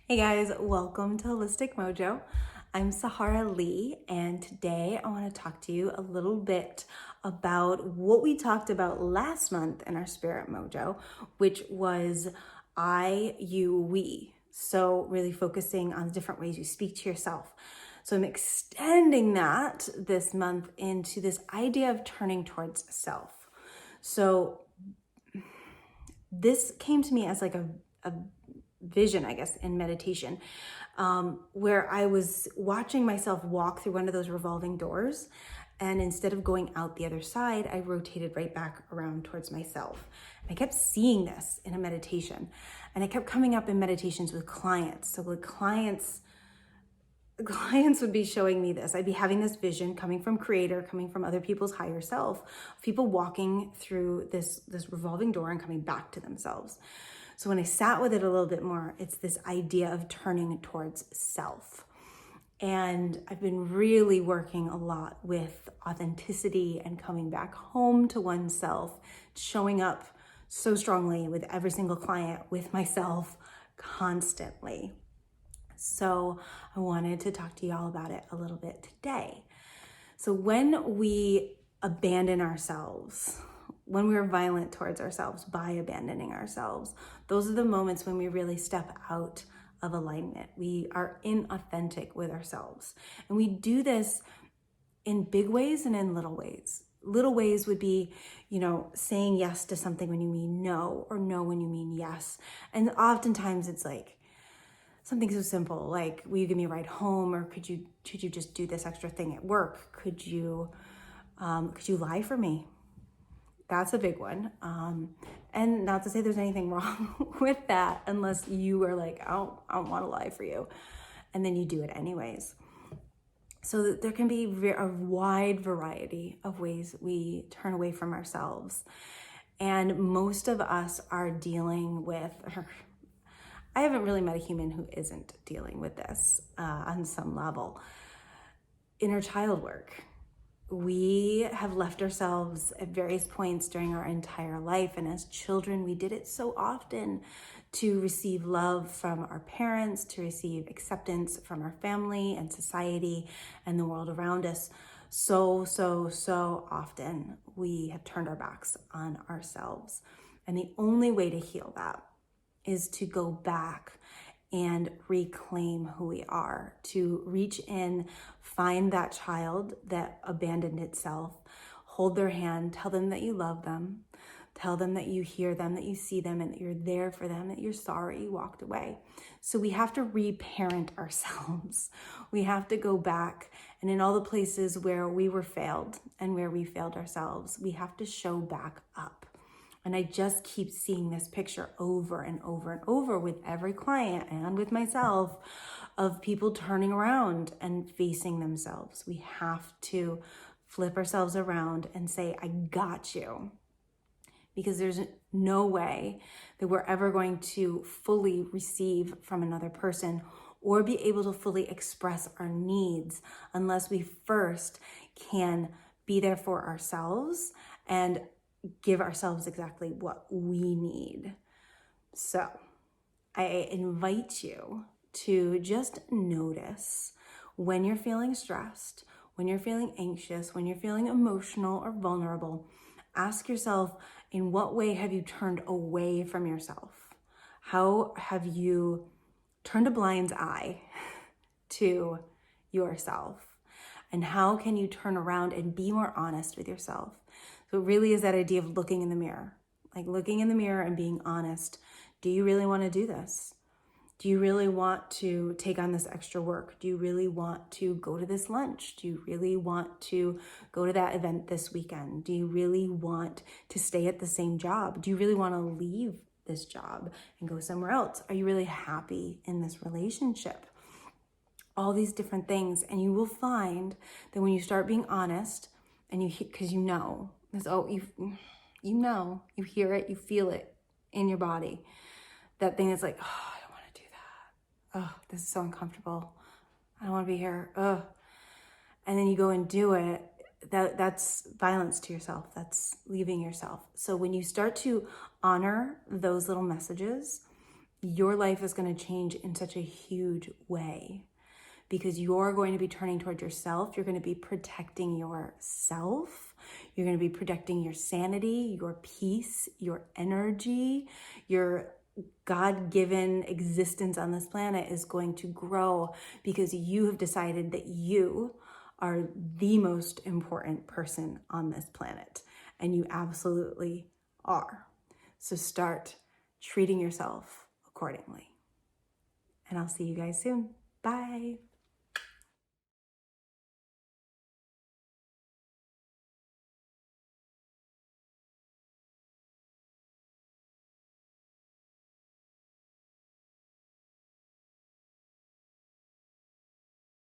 Hey guys, welcome to Holistic Mojo. I'm Sahara Lee, and today I want to talk to you a little bit about what we talked about last month in our Spirit Mojo, which was I, you, we. So, really focusing on the different ways you speak to yourself. So, I'm extending that this month into this idea of turning towards self. So, this came to me as like a vision, I guess, in meditation, where I was watching myself walk through one of those revolving doors. And instead of going out the other side, I rotated right back around towards myself. And I kept seeing this in a meditation. And it kept coming up in meditations with clients. So with clients would be showing me this. I'd be having this vision coming from creator, coming from other people's higher self, people walking through this revolving door and coming back to themselves. So when I sat with it a little bit more, it's this idea of turning towards self. And I've been really working a lot with authenticity and coming back home to oneself, showing up so strongly with every single client, with myself constantly. So I wanted to talk to y'all about it a little bit today. So when we abandon ourselves, when we're violent towards ourselves by abandoning ourselves, those are the moments when we really step out of alignment. We are inauthentic with ourselves. And we do this in big ways and in little ways. Little ways would be, saying yes to something when you mean no, or no when you mean yes. And oftentimes it's like something so simple, like, will you give me a ride home? Or could you just do this extra thing at work? Could you lie for me? That's a big one. And not to say there's anything wrong with that, unless you are like, I don't want to lie for you. And then you do it anyways. So there can be a wide variety of ways we turn away from ourselves. And most of us are dealing with, I haven't really met a human who isn't dealing with this on some level. Inner child work. We have left ourselves at various points during our entire life. And as children, we did it so often to receive love from our parents, to receive acceptance from our family and society and the world around us. So often we have turned our backs on ourselves. And the only way to heal that is to go back and reclaim who we are, to reach in, find that child that abandoned itself, hold their hand, tell them that you love them, tell them that you hear them, that you see them, and that you're there for them, that you're sorry you walked away. So we have to reparent ourselves. We have to go back, and in all the places where we were failed and where we failed ourselves, we have to show back up. And I just keep seeing this picture over and over and over with every client and with myself of people turning around and facing themselves. We have to flip ourselves around and say, I got you. Because there's no way that we're ever going to fully receive from another person or be able to fully express our needs unless we first can be there for ourselves and give ourselves exactly what we need. So I invite you to just notice when you're feeling stressed, when you're feeling anxious, when you're feeling emotional or vulnerable. Ask yourself, in what way have you turned away from yourself? How have you turned a blind eye to yourself? And how can you turn around and be more honest with yourself? So it really is that idea of looking in the mirror, like looking in the mirror and being honest. Do you really want to do this? Do you really want to take on this extra work? Do you really want to go to this lunch? Do you really want to go to that event this weekend? Do you really want to stay at the same job? Do you really want to leave this job and go somewhere else? Are you really happy in this relationship? All these different things. And you will find that when you start being honest, and because you know, you hear it, you feel it in your body. That thing that's like, oh, I don't want to do that. Oh, this is so uncomfortable. I don't want to be here. Oh. And then you go and do it. That's violence to yourself. That's leaving yourself. So when you start to honor those little messages, your life is going to change in such a huge way because you're going to be turning toward yourself. You're going to be protecting yourself. You're going to be protecting your sanity, your peace, your energy, your God-given existence on this planet is going to grow because you have decided that you are the most important person on this planet, and you absolutely are. So start treating yourself accordingly. And I'll see you guys soon. Bye.